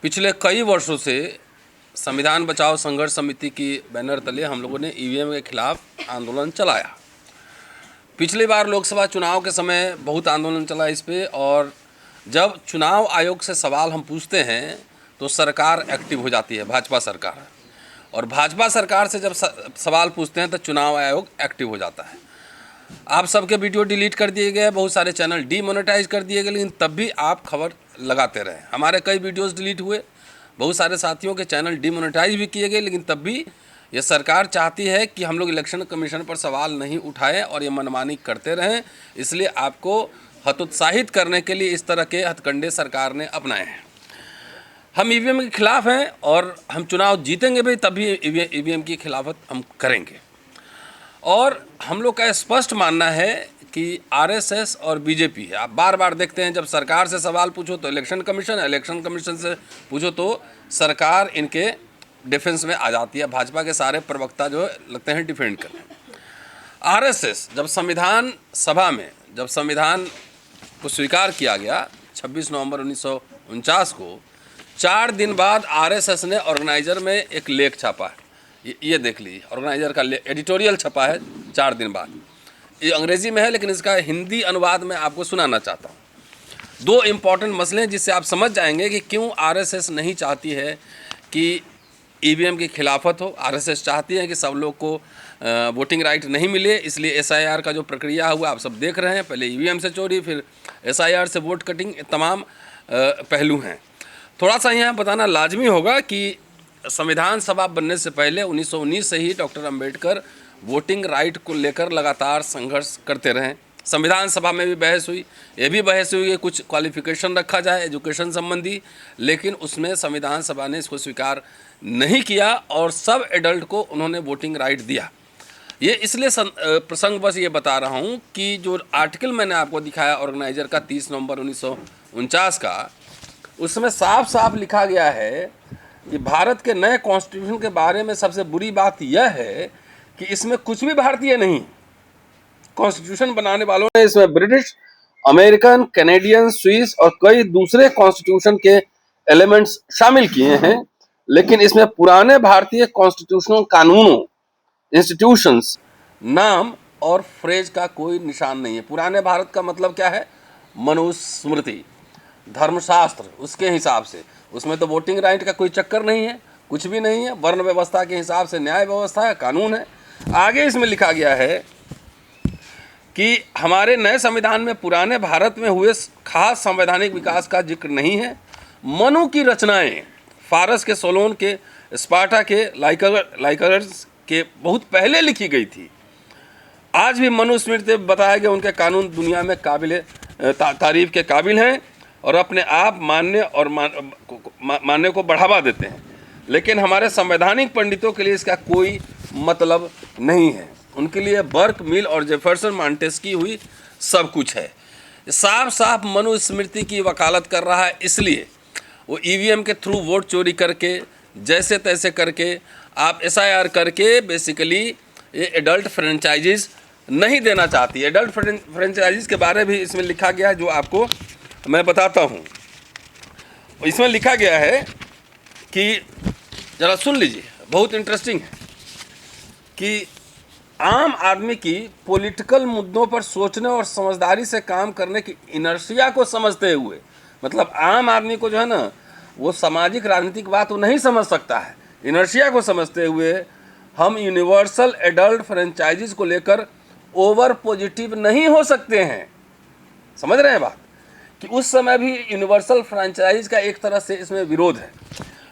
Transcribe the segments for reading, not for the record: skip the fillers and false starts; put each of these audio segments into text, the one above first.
पिछले कई वर्षों से संविधान बचाओ संघर्ष समिति की बैनर तले हम लोगों ने ईवीएम के खिलाफ आंदोलन चलाया। पिछली बार लोकसभा चुनाव के समय बहुत आंदोलन चला इस पे, और जब चुनाव आयोग से सवाल हम पूछते हैं तो सरकार एक्टिव हो जाती है, भाजपा सरकार। और भाजपा सरकार से जब सवाल पूछते हैं तो चुनाव आयोग एक्टिव हो जाता है। आप सबके वीडियो डिलीट कर दिए गए, बहुत सारे चैनल डीमोनेटाइज कर दिए गए, लेकिन तब भी आप खबर लगाते रहे। हमारे कई वीडियोस डिलीट हुए, बहुत सारे साथियों के चैनल डीमोनेटाइज भी किए गए, लेकिन तब भी ये सरकार चाहती है कि हम लोग इलेक्शन कमीशन पर सवाल नहीं उठाएं और ये मनमानी करते रहें। इसलिए आपको हतोत्साहित करने के लिए इस तरह के हथकंडे सरकार ने अपनाए हैं। हम ईवीएम के खिलाफ हैं और हम चुनाव जीतेंगे भी, तभी ईवीएम की खिलाफत हम करेंगे। और हम लोग का स्पष्ट मानना है कि आरएसएस और बीजेपी, आप बार बार देखते हैं जब सरकार से सवाल पूछो तो इलेक्शन कमीशन से पूछो तो सरकार इनके डिफेंस में आ जाती है। भाजपा के सारे प्रवक्ता जो लगते हैं डिफेंड करने। आरएसएस जब संविधान सभा में जब संविधान को स्वीकार किया गया 26 नवंबर 1949 को, 4 दिन बाद आरएसएस ने ऑर्गेनाइजर में एक लेख छापा है। ये देख लीजिए, ऑर्गेनाइजर का एडिटोरियल छपा है 4 दिन बाद। ये अंग्रेजी में है, लेकिन इसका हिंदी अनुवाद मैं आपको सुनाना चाहता हूँ। 2 इम्पॉर्टेंट मसले हैं जिससे आप समझ जाएंगे कि क्यों आरएसएस नहीं चाहती है कि ईवीएम की खिलाफत हो। आरएसएस चाहती है कि सब लोग को वोटिंग राइट नहीं मिले, इसलिए एसआईआर का जो प्रक्रिया हुआ आप सब देख रहे हैं। पहले ईवीएम से चोरी, फिर एसआईआर से वोट कटिंग, तमाम पहलू हैं। थोड़ा सा यहाँ बताना लाजमी होगा कि संविधान सभा बनने से पहले 1919 से ही डॉक्टर अंबेडकर वोटिंग राइट को लेकर लगातार संघर्ष करते रहे। संविधान सभा में भी बहस हुई, ये भी बहस हुई कि कुछ क्वालिफिकेशन रखा जाए एजुकेशन संबंधी, लेकिन उसमें संविधान सभा ने इसको स्वीकार नहीं किया और सब एडल्ट को उन्होंने वोटिंग राइट दिया। ये इसलिए प्रसंग बस ये बता रहा हूँ कि जो आर्टिकल मैंने आपको दिखाया ऑर्गेनाइजर का 30 नवंबर 1949 का, उसमें साफ साफ लिखा गया है कि भारत के नए कॉन्स्टिट्यूशन के बारे में सबसे बुरी बात यह है कि इसमें कुछ भी भारतीय नहीं। कॉन्स्टिट्यूशन बनाने वालों ने इसमें ब्रिटिश, अमेरिकन, कैनेडियन, स्विस और कई दूसरे कॉन्स्टिट्यूशन के एलिमेंट्स शामिल किए हैं, लेकिन इसमें पुराने भारतीय कॉन्स्टिट्यूशनल कानूनों, इंस्टीट्यूशंस, नाम और फ्रेज का कोई निशान नहीं है। पुराने भारत का मतलब क्या है? मनुस्मृति, धर्मशास्त्र, उसके हिसाब से। उसमें तो वोटिंग राइट का कोई चक्कर नहीं है, कुछ भी नहीं है। वर्ण व्यवस्था के हिसाब से न्याय व्यवस्था है, कानून है। आगे इसमें लिखा गया है कि हमारे नए संविधान में पुराने भारत में हुए खास संवैधानिक विकास का जिक्र नहीं है। मनु की रचनाएं फारस के सोलोन के, स्पार्टा के, लाइकर्स के बहुत पहले लिखी गई थी। आज भी मनुस्मृति बताए गए उनके कानून दुनिया में काबिल तारीफ के काबिल हैं और अपने आप मानने को बढ़ावा देते हैं, लेकिन हमारे संवैधानिक पंडितों के लिए इसका कोई मतलब नहीं है। उनके लिए बर्क, मिल और जेफरसन, मॉन्टेस्क्यू हुई सब कुछ है। साफ साफ मनुस्मृति की वकालत कर रहा है। इसलिए वो ईवीएम के थ्रू वोट चोरी करके, जैसे तैसे करके, आप एसआईआर करके बेसिकली ये एडल्ट फ्रेंचाइजीज नहीं देना चाहती। एडल्ट फ्रेंचाइजीज के बारे में भी इसमें लिखा गया है, जो आपको मैं बताता हूँ। इसमें लिखा गया है कि ज़रा सुन लीजिए, बहुत इंटरेस्टिंग है कि आम आदमी की पॉलिटिकल मुद्दों पर सोचने और समझदारी से काम करने की इनर्शिया को समझते हुए, मतलब आम आदमी को जो है ना, वो सामाजिक राजनीतिक बात वो नहीं समझ सकता है। इनर्शिया को समझते हुए हम यूनिवर्सल एडल्ट फ्रेंचाइजीज को लेकर ओवर पॉजिटिव नहीं हो सकते हैं। समझ रहे हैं बात? कि उस समय भी यूनिवर्सल फ्रेंचाइज का एक तरह से इसमें विरोध है।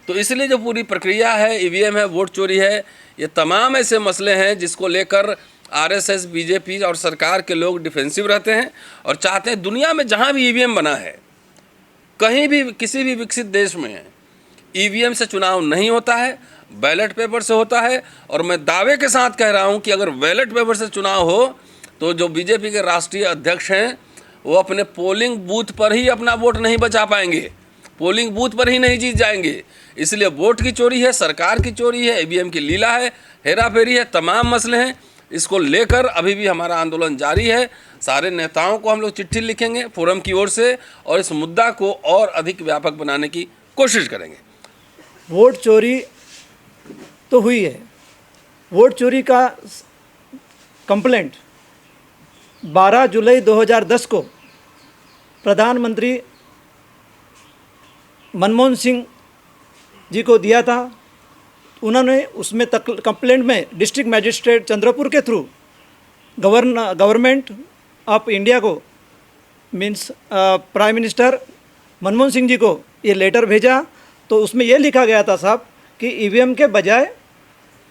तो इसलिए जो पूरी प्रक्रिया है, ईवीएम है, वोट चोरी है, ये तमाम ऐसे मसले हैं जिसको लेकर आरएसएस, बीजेपी और सरकार के लोग डिफेंसिव रहते हैं और चाहते हैं दुनिया में जहां भी ईवीएम बना है, कहीं भी किसी भी विकसित देश में ईवीएम से चुनाव नहीं होता है, बैलेट पेपर से होता है। और मैं दावे के साथ कह रहा हूं कि अगर बैलेट पेपर से चुनाव हो तो जो बीजेपी के राष्ट्रीय अध्यक्ष हैं वो अपने पोलिंग बूथ पर ही अपना वोट नहीं बचा पाएंगे, पोलिंग बूथ पर ही नहीं जीत जाएंगे। इसलिए वोट की चोरी है, सरकार की चोरी है, ईवीएम की लीला है, हेरा फेरी है, तमाम मसले हैं। इसको लेकर अभी भी हमारा आंदोलन जारी है। सारे नेताओं को हम लोग चिट्ठी लिखेंगे फोरम की ओर से और इस मुद्दा को और अधिक व्यापक बनाने की कोशिश करेंगे। वोट चोरी तो हुई है। वोट चोरी का कंप्लेंट 12 जुलाई 2010 को प्रधानमंत्री मनमोहन सिंह जी को दिया था। उन्होंने उसमें कंप्लेंट में डिस्ट्रिक्ट मजिस्ट्रेट चंद्रपुर के थ्रू गवर्नमेंट ऑफ इंडिया को means prime minister Manmohan Singh ji को ये लेटर भेजा। तो उसमें ये लिखा गया था साहब कि ईवीएम के बजाय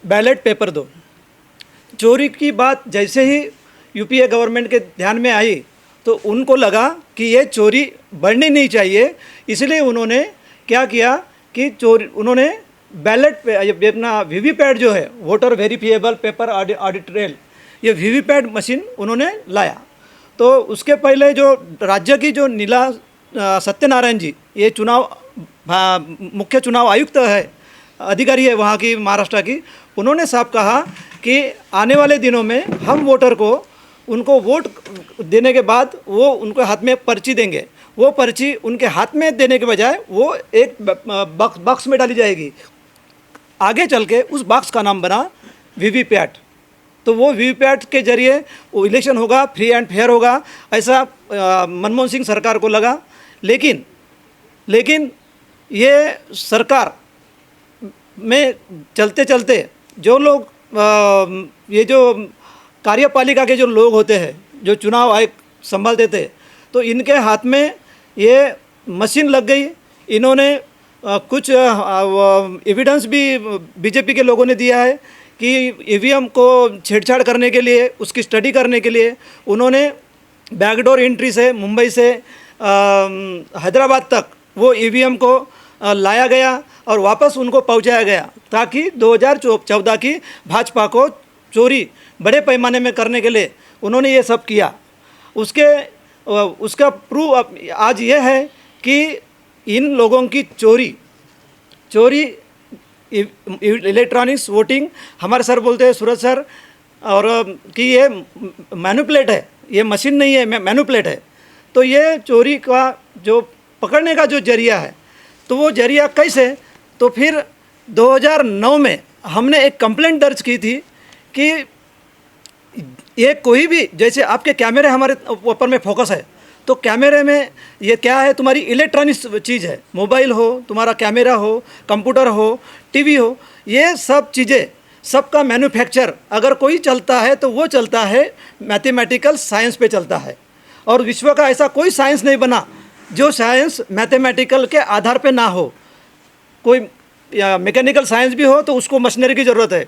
बैलेट पेपर दो। चोरी की बात जैसे ही यूपीए गवर्नमेंट के ध्यान में आई तो उनको लगा कि ये चोरी बढ़नी नहीं चाहिए, इसलिए उन्होंने क्या किया कि उन्होंने बैलेट पे अपना वीवीपैट जो है voter verifiable paper audit trail, ये वीवीपैट मशीन उन्होंने लाया। तो उसके पहले जो राज्य की जो नीला सत्यनारायण जी, ये मुख्य चुनाव आयुक्त है, अधिकारी है वहाँ की महाराष्ट्र की, उन्होंने साफ कहा कि आने वाले दिनों में हम वोटर को उनको वोट देने के बाद वो उनके हाथ में पर्ची देंगे। वो पर्ची उनके हाथ में देने के बजाय वो एक बॉक्स में डाली जाएगी। आगे चल के उस बॉक्स का नाम बना वीवीपैट। तो वो वीवीपैट के जरिए वो इलेक्शन होगा, फ्री एंड फेयर होगा, ऐसा मनमोहन सिंह सरकार को लगा। लेकिन ये सरकार में चलते चलते जो लोग ये जो कार्यपालिका के जो लोग होते हैं, जो चुनाव आयोग संभालते थे, तो इनके हाथ में ये मशीन लग गई। इन्होंने कुछ एविडेंस भी बीजेपी के लोगों ने दिया है कि ईवीएम को छेड़छाड़ करने के लिए, उसकी स्टडी करने के लिए उन्होंने बैकडोर एंट्री से मुंबई से हैदराबाद तक वो ईवीएम को लाया गया और वापस उनको पहुंचाया गया, ताकि 2014 की भाजपा को चोरी बड़े पैमाने में करने के लिए उन्होंने ये सब किया। उसका प्रूफ आज ये है कि इन लोगों की चोरी इलेक्ट्रॉनिक्स वोटिंग, हमारे सर बोलते हैं सूरज सर, और कि ये मैनिपुलेट है, ये मशीन नहीं है, मैनिपुलेट है। तो ये चोरी का जो पकड़ने का जो जरिया है, तो वो जरिया कैसे, तो फिर 2009 में हमने एक कंप्लेंट दर्ज की थी कि ये कोई भी, जैसे आपके कैमरे हमारे ऊपर में फोकस है, तो कैमरे में ये क्या है, तुम्हारी इलेक्ट्रॉनिक्स चीज़ है, मोबाइल हो, तुम्हारा कैमरा हो, कंप्यूटर हो, टीवी हो, ये सब चीज़ें सबका मैन्युफैक्चर अगर कोई चलता है तो वो चलता है मैथमेटिकल साइंस पे चलता है। और विश्व का ऐसा कोई साइंस नहीं बना जो साइंस मैथमेटिकल के आधार पे ना हो। कोई मैकेनिकल साइंस भी हो तो उसको मशीनरी की ज़रूरत है,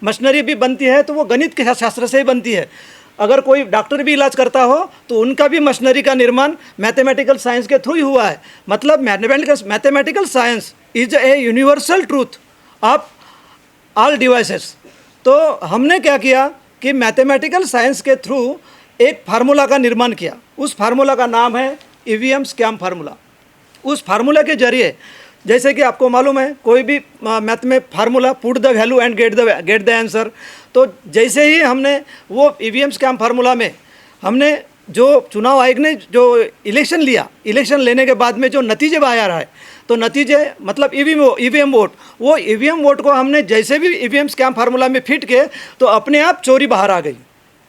मशीनरी भी बनती है तो वो गणित के शास्त्र से ही बनती है। अगर कोई डॉक्टर भी इलाज करता हो तो उनका भी मशीनरी का निर्माण मैथमेटिकल साइंस के थ्रू ही हुआ है। मतलब mathematical science is a universal truth of all devices. तो हमने क्या किया कि मैथमेटिकल साइंस के थ्रू एक फार्मूला का निर्माण किया। उस फार्मूला का नाम है ईवीएम स्कैम फार्मूला। उस फार्मूला के जरिए, जैसे कि आपको मालूम है, कोई भी मैथ में formula, put the value and get the answer. तो जैसे ही हमने वो ईवीएम स्कैम फार्मूला में हमने जो चुनाव आयोग ने जो इलेक्शन लिया, इलेक्शन लेने के बाद में जो नतीजे बाहर आए, तो नतीजे मतलब ईवीएम वोट, वो ईवीएम वोट को हमने जैसे भी ईवीएम स्कैम फार्मूला में फिट किए तो अपने आप चोरी बाहर आ गई।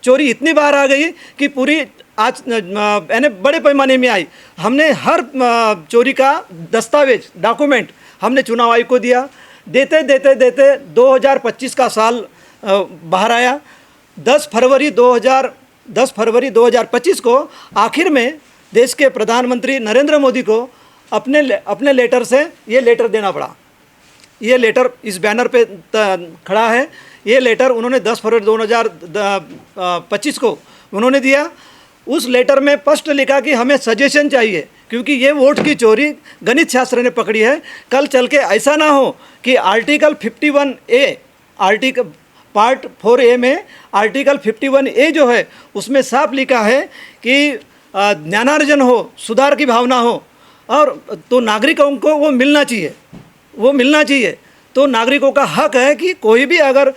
चोरी इतनी बाहर आ गई कि पूरी आज यानी बड़े पैमाने में आई। हमने हर चोरी का दस्तावेज, डॉक्यूमेंट हमने चुनाव आयोग को दिया। देते 2025 का साल बाहर आया। 10 फरवरी 2025 को आखिर में देश के प्रधानमंत्री नरेंद्र मोदी को अपने लेटर से ये लेटर देना पड़ा। ये लेटर इस बैनर पे खड़ा है। ये लेटर उन्होंने 10 फरवरी 2025 को उन्होंने दिया। उस लेटर में स्पष्ट लिखा कि हमें सजेशन चाहिए, क्योंकि ये वोट की चोरी गणित शास्त्र ने पकड़ी है। कल चल के ऐसा ना हो कि article 51A, article part 4A में आर्टिकल 51A जो है उसमें साफ लिखा है कि ज्ञानार्जन हो, सुधार की भावना हो, और तो नागरिकों को वो मिलना चाहिए। तो नागरिकों का हक है कि कोई भी अगर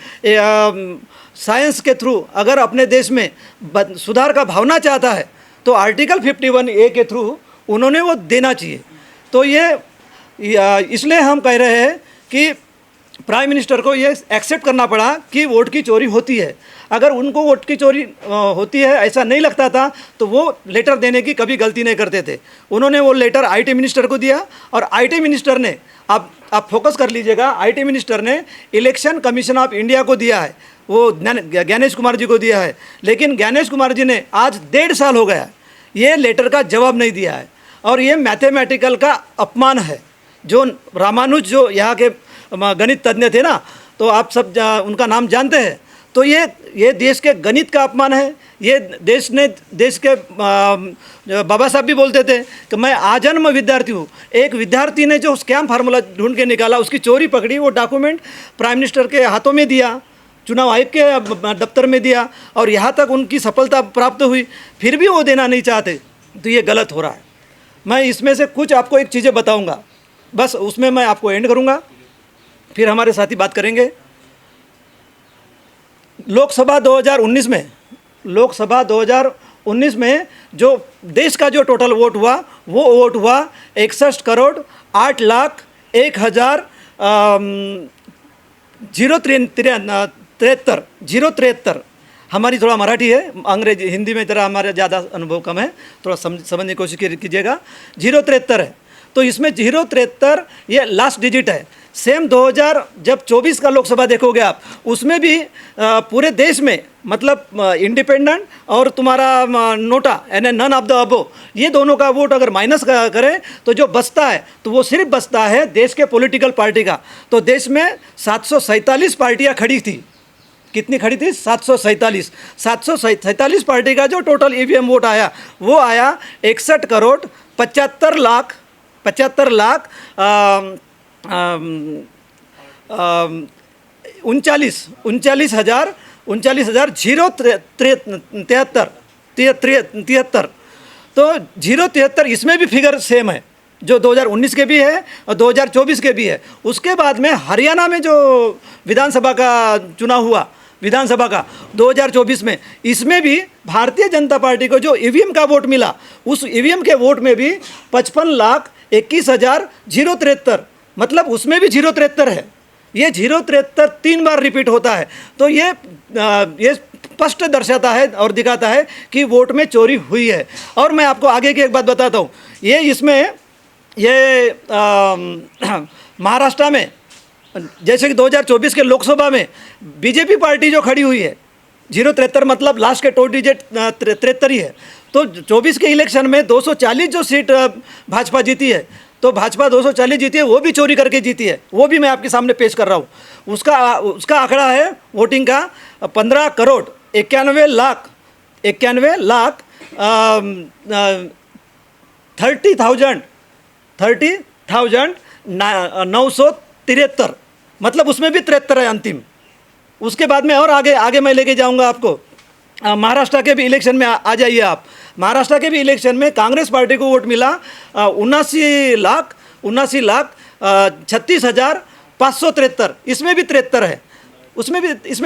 साइंस के थ्रू अगर अपने देश में सुधार का भावना चाहता है तो आर्टिकल 51A के थ्रू उन्होंने वो देना चाहिए। तो ये इसलिए हम कह रहे हैं कि प्राइम मिनिस्टर को ये एक्सेप्ट करना पड़ा कि वोट की चोरी होती है। अगर उनको वोट की चोरी होती है ऐसा नहीं लगता था तो वो लेटर देने की कभी गलती नहीं करते थे। उन्होंने वो लेटर आईटी मिनिस्टर को दिया और आईटी मिनिस्टर ने, आप फोकस कर लीजिएगा, आईटी मिनिस्टर ने इलेक्शन कमीशन ऑफ इंडिया को दिया है, वो ज्ञानेश कुमार जी को दिया है। लेकिन ज्ञानेश कुमार जी ने आज 1.5 साल हो गया ये लेटर का जवाब नहीं दिया है और ये मैथमेटिकल का अपमान है। जो रामानुज जो यहाँ के गणित तज्ञ थे ना, तो आप सब उनका नाम जानते हैं। तो ये देश के गणित का अपमान है। ये देश के बाबा साहब भी बोलते थे कि मैं आजन्म विद्यार्थी हूँ। एक विद्यार्थी ने जो स्कैम फार्मूला ढूंढ के निकाला, उसकी चोरी पकड़ी, वो डॉक्यूमेंट प्राइम मिनिस्टर के हाथों में दिया, चुनाव आयोग के दफ्तर में दिया और यहाँ तक उनकी सफलता प्राप्त हुई, फिर भी वो देना नहीं चाहते। तो ये गलत हो रहा है। मैं इसमें से कुछ आपको एक चीज़ें बताऊँगा, बस उसमें मैं आपको एंड करूँगा, फिर हमारे साथी बात करेंगे। लोकसभा 2019 में जो देश का जो टोटल वोट हुआ, वो वोट हुआ 61 करोड़ 8 लाख 073। हमारी थोड़ा मराठी है, अंग्रेजी हिंदी में जरा हमारा ज़्यादा अनुभव कम है, थोड़ा समझने की कोशिश कीजिएगा। 073 है, तो इसमें 073 ये लास्ट डिजिट है। सेम 2024 का लोकसभा देखोगे आप, उसमें भी पूरे देश में मतलब इंडिपेंडेंट और तुम्हारा नोटा यानी नन ऑफ द अबो, ये दोनों का वोट अगर माइनस करें तो जो बचता है तो वो सिर्फ बचता है देश के पॉलिटिकल पार्टी का। तो देश में 747 पार्टियां खड़ी थी। कितनी खड़ी थी? 747 पार्टी का जो टोटल ईवीएम वोट आया वो आया 61 करोड़ 75 लाख 39,073। तो 073 इसमें भी फिगर सेम है, जो 2019 के भी है और 2024 के भी है। उसके बाद में हरियाणा में जो विधानसभा का चुनाव हुआ, विधानसभा का 2024 में, इसमें भी भारतीय जनता पार्टी को जो ईवीएम का वोट मिला, उस ईवीएम के वोट में भी 55,21,073, मतलब उसमें भी 073 है। ये 073 3 बार रिपीट होता है। तो ये स्पष्ट दर्शाता है और दिखाता है कि वोट में चोरी हुई है। और मैं आपको आगे की एक बात बताता हूँ, ये इसमें ये महाराष्ट्र में जैसे कि 2024 के लोकसभा में बीजेपी पार्टी जो खड़ी हुई है, 073 मतलब लास्ट के 2 डिजिट 73 ही है। तो 24 के इलेक्शन में 240 जो सीट भाजपा जीती है, तो भाजपा 240 जीती है, वो भी चोरी करके जीती है। वो भी मैं आपके सामने पेश कर रहा हूँ। उसका आंकड़ा है वोटिंग का 15 करोड़ 91 लाख 30,973, मतलब उसमें भी 73 है अंतिम। उसके बाद में और आगे मैं लेके जाऊंगा आपको। महाराष्ट्र के भी इलेक्शन में आ जाइए आप। महाराष्ट्र के भी इलेक्शन में कांग्रेस पार्टी को वोट मिला 79,36,573। इसमें भी 73 है, इसमें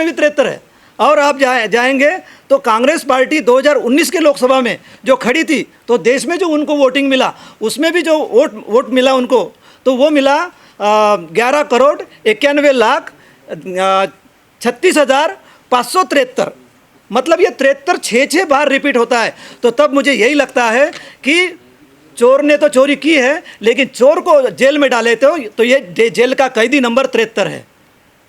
भी 73 है। और आप जाएंगे तो कांग्रेस पार्टी 2019 के लोकसभा में जो खड़ी थी, तो देश में जो उनको वोटिंग मिला, उसमें भी जो वोट मिला उनको, तो वो मिला 11 करोड़ 91 लाख 36,573। मतलब ये 73 6 बार रिपीट होता है। तो तब मुझे यही लगता है कि चोर ने तो चोरी की है, लेकिन चोर को जेल में डाले तो ये जेल का कैदी नंबर 73 है।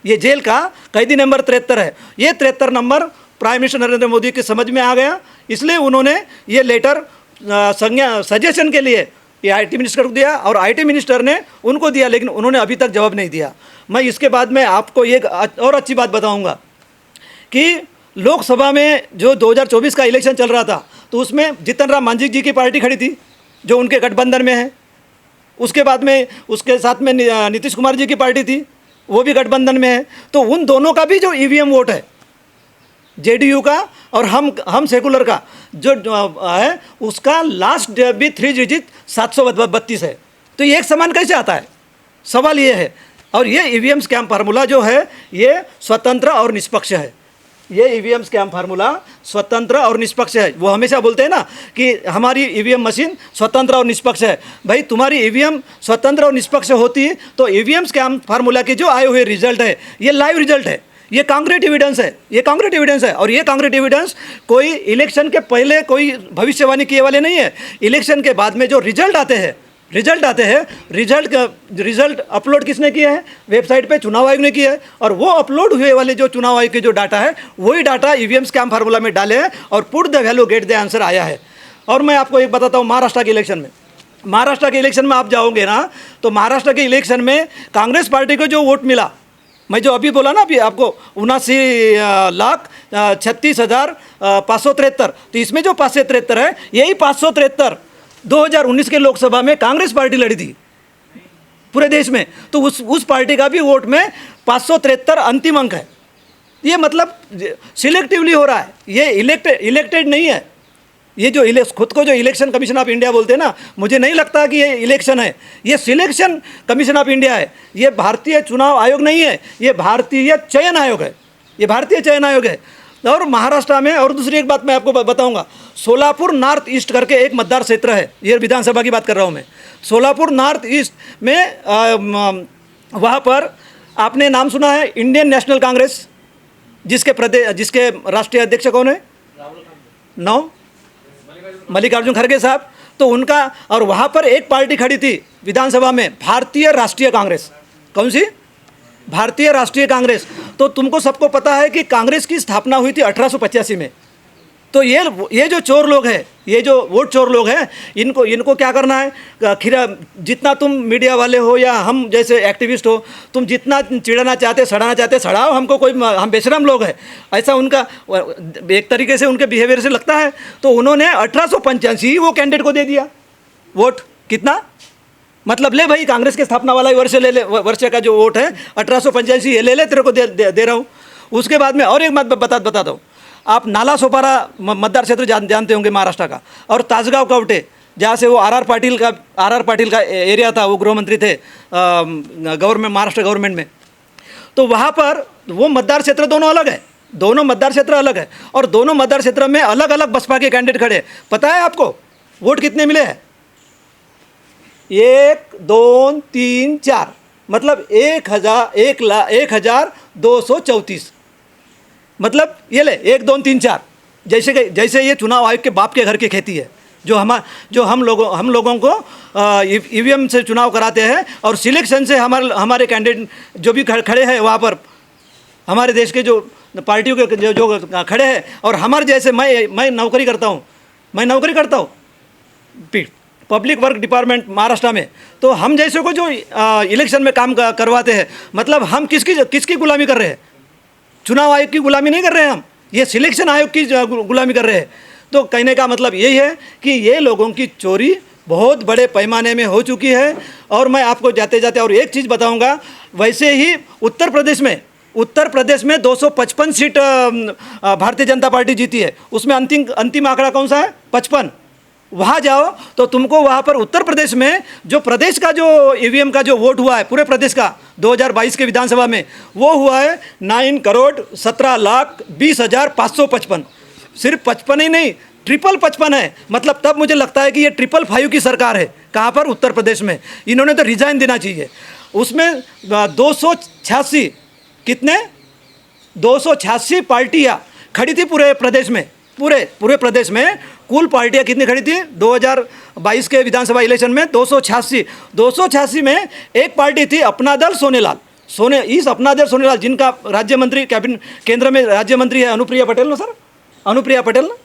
ये जेल का कैदी नंबर 73 है। ये 73 number prime minister Narendra Modi के समझ में आ गया, इसलिए उन्होंने ये लेटर सजेशन के लिए ये आईटी मिनिस्टर को दिया और आईटी मिनिस्टर ने उनको दिया, लेकिन उन्होंने अभी तक जवाब नहीं दिया। मैं इसके बाद में आपको एक और अच्छी बात बताऊंगा कि लोकसभा में जो 2024 का इलेक्शन चल रहा था, तो उसमें जीतन राम मांझी जी की पार्टी खड़ी थी जो उनके गठबंधन में है। उसके बाद में उसके साथ में नीतीश कुमार जी की पार्टी थी, वो भी गठबंधन में है। तो उन दोनों का भी जो ईवीएम वोट है, जेडीयू का और हम सेकुलर का जो है, उसका लास्ट भी 3 डिजिट 732 है। तो ये एक समान कैसे आता है? सवाल ये है। और ये ईवीएम स्कैम फार्मूला जो है, ये स्वतंत्र और निष्पक्ष है। ये ईवीएम स्कैम फार्मूला स्वतंत्र और निष्पक्ष है। वो हमेशा बोलते हैं ना कि हमारी ईवीएम मशीन स्वतंत्र और निष्पक्ष है। भाई तुम्हारी ईवीएम स्वतंत्र और निष्पक्ष होती तो ईवीएम स्कैम फार्मूला के जो आए हुए रिजल्ट है ये लाइव रिजल्ट है, ये कांक्रीट एविडेंस है, ये कांक्रीट एविडेंस है। और ये कांक्रीट एविडेंस कोई इलेक्शन के पहले कोई भविष्यवाणी किए वाले नहीं है। इलेक्शन के बाद में जो रिजल्ट आते हैं रिजल्ट अपलोड किसने किया है? वेबसाइट पे चुनाव आयोग ने किया है। और वो अपलोड हुए वाले जो चुनाव आयोग के जो डाटा है वही डाटा ईवीएम स्कैम फार्मूला में डाले हैं और put the value get the answer आया है। और मैं आपको एक बताता हूँ, महाराष्ट्र के इलेक्शन में आप जाओगे ना तो महाराष्ट्र के इलेक्शन में कांग्रेस पार्टी को जो वोट मिला, मैं जो अभी बोला ना अभी आपको 79,36,573, तो इसमें जो 573 है यही 573 2019 के लोकसभा में कांग्रेस पार्टी लड़ी थी पूरे देश में। तो उस पार्टी का भी वोट में 573 अंतिम अंक है। ये मतलब सिलेक्टिवली हो रहा है, ये इलेक्टेड नहीं है। ये जो खुद को जो इलेक्शन कमीशन ऑफ इंडिया बोलते हैं ना, मुझे नहीं लगता कि ये इलेक्शन है, ये सिलेक्शन कमीशन ऑफ इंडिया है। ये भारतीय चुनाव आयोग नहीं है, ये भारतीय चयन आयोग है, ये भारतीय चयन आयोग है। और महाराष्ट्र में और दूसरी एक बात मैं आपको बताऊंगा, सोलापुर नॉर्थ ईस्ट करके एक मतदार क्षेत्र है, ये विधानसभा की बात कर रहा हूँ मैं। सोलापुर नॉर्थ ईस्ट में वहाँ पर आपने नाम सुना है इंडियन नेशनल कांग्रेस, जिसके राष्ट्रीय अध्यक्ष कौन है? मल्लिकार्जुन खड़गे साहब। तो उनका, और वहाँ पर एक पार्टी खड़ी थी विधानसभा में, भारतीय राष्ट्रीय कांग्रेस। कौन सी? भारतीय राष्ट्रीय कांग्रेस। तो तुमको सबको पता है कि कांग्रेस की स्थापना हुई थी 1885 में। तो ये जो चोर लोग हैं, ये जो वोट चोर लोग हैं, इनको क्या करना है? जितना तुम मीडिया वाले हो या हम जैसे एक्टिविस्ट हो, तुम जितना चिढ़ाना चाहते, सड़ाना चाहते, सड़ाओ हमको, कोई हम बेशरम लोग हैं, ऐसा उनका एक तरीके से उनके बिहेवियर से लगता है। तो उन्होंने 1885 वो कैंडिडेट को दे दिया वोट। कितना? मतलब ले भाई, कांग्रेस के स्थापना वाला ही वर्ष ले ले, वर्ष का जो वोट है 1885 ये ले तेरे को दे रहा हूँ। उसके बाद में और एक बात बता दो, आप नाला सोपारा मतदार क्षेत्र जानते होंगे महाराष्ट्र का, और ताजगांव कवटे, जहाँ से वो आर आर पाटिल का एरिया था, वो गृह मंत्री थे महाराष्ट्र गवर्नमेंट में। तो वहाँ पर वो मतदार क्षेत्र दोनों अलग है, दोनों मतदार क्षेत्र अलग है, और दोनों मतदार क्षेत्र में अलग अलग बसपा के कैंडिडेट खड़े। पता है आपको वोट कितने मिले हैं? 1, 2, 3, 4, मतलब 1,234। मतलब ये ले 1, 2, 3, 4, जैसे ये चुनाव आयोग के बाप के घर की खेती है, जो हम लोगों को ईवीएम से चुनाव कराते हैं और सिलेक्शन से हमारे कैंडिडेट जो भी खड़े हैं वहाँ पर, हमारे देश के जो पार्टियों के जो खड़े हैं, और हमारे जैसे मैं नौकरी करता हूँ पब्लिक वर्क डिपार्टमेंट महाराष्ट्र में। तो हम जैसे को जो इलेक्शन में काम करवाते हैं, मतलब हम किसकी गुलामी कर रहे हैं? चुनाव आयोग की गुलामी नहीं कर रहे हैं हम, ये सिलेक्शन आयोग की गुलामी कर रहे हैं। तो कहने का मतलब यही है कि ये लोगों की चोरी बहुत बड़े पैमाने में हो चुकी है। और मैं आपको जाते जाते और एक चीज़ बताऊंगा, वैसे ही उत्तर प्रदेश में 255 सीट भारतीय जनता पार्टी जीती है। उसमें अंतिम आंकड़ा कौन सा है? 55। वहाँ जाओ तो तुमको वहाँ पर उत्तर प्रदेश में जो प्रदेश का जो ईवीएम का जो वोट हुआ है पूरे प्रदेश का 2022 के विधानसभा में, वो हुआ है 9,17,20,555। सिर्फ 55 ही नहीं, 55 है। मतलब तब मुझे लगता है कि ये 555 की सरकार है। कहाँ पर? उत्तर प्रदेश में। इन्होंने तो रिजाइन देना चाहिए। उसमें 286 कितने 286 पार्टियाँ खड़ी थी पूरे प्रदेश में। पूरे प्रदेश में कुल पार्टियां कितनी खड़ी थी 2022 के विधानसभा इलेक्शन में? 286 में एक पार्टी थी अपना दल सोनेलाल, अपना दल सोनेलाल, जिनका राज्य मंत्री कैबिनेट केंद्र में राज्य मंत्री है अनुप्रिया पटेल ना सर, अनुप्रिया पटेल ना,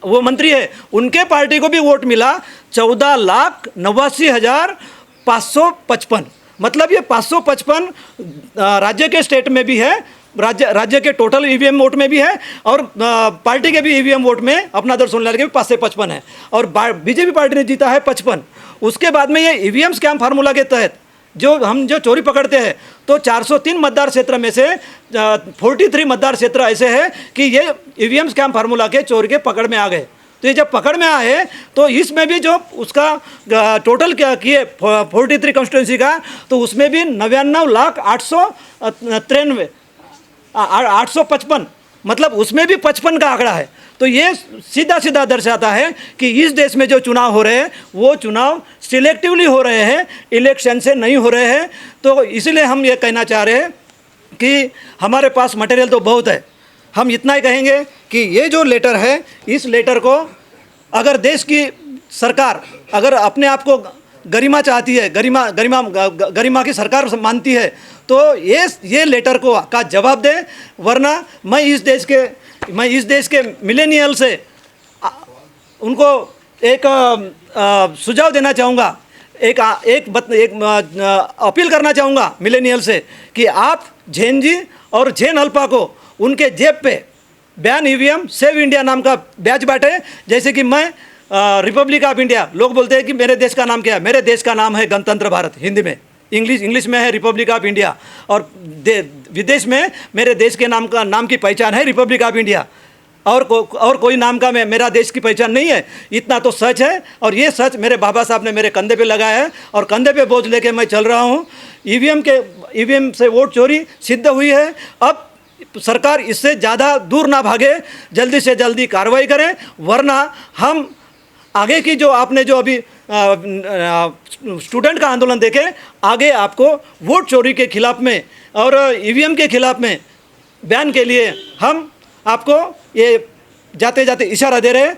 वो मंत्री है। उनके पार्टी को भी वोट मिला 14,89,555। मतलब ये 555 राज्य के स्टेट में भी है, राज्य के टोटल ईवीएम वोट में भी है, और पार्टी के भी ईवीएम वोट में अपना दल सोनेलाल के भी 555 है, और बीजेपी पार्टी ने जीता है 55। उसके बाद में ये ईवीएम स्कैम फार्मूला के तहत जो चोरी पकड़ते हैं, तो 403 मतदार क्षेत्र में से 43 मतदार क्षेत्र ऐसे हैं कि ये ईवीएम स्कैम फार्मूला के चोरी के पकड़ में आ गए। तो ये जब पकड़ में आए तो इसमें भी जो उसका टोटल क्या किए 43 कॉन्स्टिट्यूंसी का, तो उसमें भी 99,893,855, मतलब उसमें भी 55 का आंकड़ा है। तो ये सीधा सीधा दर्शाता है कि इस देश में जो चुनाव हो रहे हैं वो चुनाव सिलेक्टिवली हो रहे हैं, इलेक्शन से नहीं हो रहे हैं। तो इसलिए हम ये कहना चाह रहे हैं कि हमारे पास मटेरियल तो बहुत है। हम इतना ही कहेंगे कि ये जो लेटर है, इस लेटर को अगर देश की सरकार अगर अपने आप को गरिमा चाहती है, गरिमा की सरकार मानती है, तो ये लेटर को का जवाब दे। वरना मैं इस देश के मिलेनियल से उनको एक सुझाव देना चाहूँगा, एक अपील करना चाहूँगा मिलेनियल से कि आप जैन जी और जैन अल्पा को उनके जेब पे बैन ईवीएम सेव इंडिया नाम का बैच बांटे। जैसे कि मैं रिपब्लिक ऑफ इंडिया, लोग बोलते हैं कि मेरे देश का नाम क्या है, मेरे देश का नाम है गणतंत्र भारत, हिंदी में, इंग्लिश में है रिपब्लिक ऑफ इंडिया, और विदेश में मेरे देश के नाम की पहचान है रिपब्लिक ऑफ इंडिया, और कोई नाम का मेरा देश की पहचान नहीं है। इतना तो सच है, और ये सच मेरे बाबा साहब ने मेरे कंधे पे लगाया है और कंधे पे बोझ लेके मैं चल रहा हूँ। ईवीएम से वोट चोरी सिद्ध हुई है। अब सरकार इससे ज़्यादा दूर ना भागे, जल्दी से जल्दी कार्रवाई करें, वरना हम आगे की जो आपने जो अभी स्टूडेंट का आंदोलन देखे, आगे आपको वोट चोरी के खिलाफ में और ईवीएम के खिलाफ में बैन के लिए हम आपको ये जाते जाते इशारा दे रहे हैं।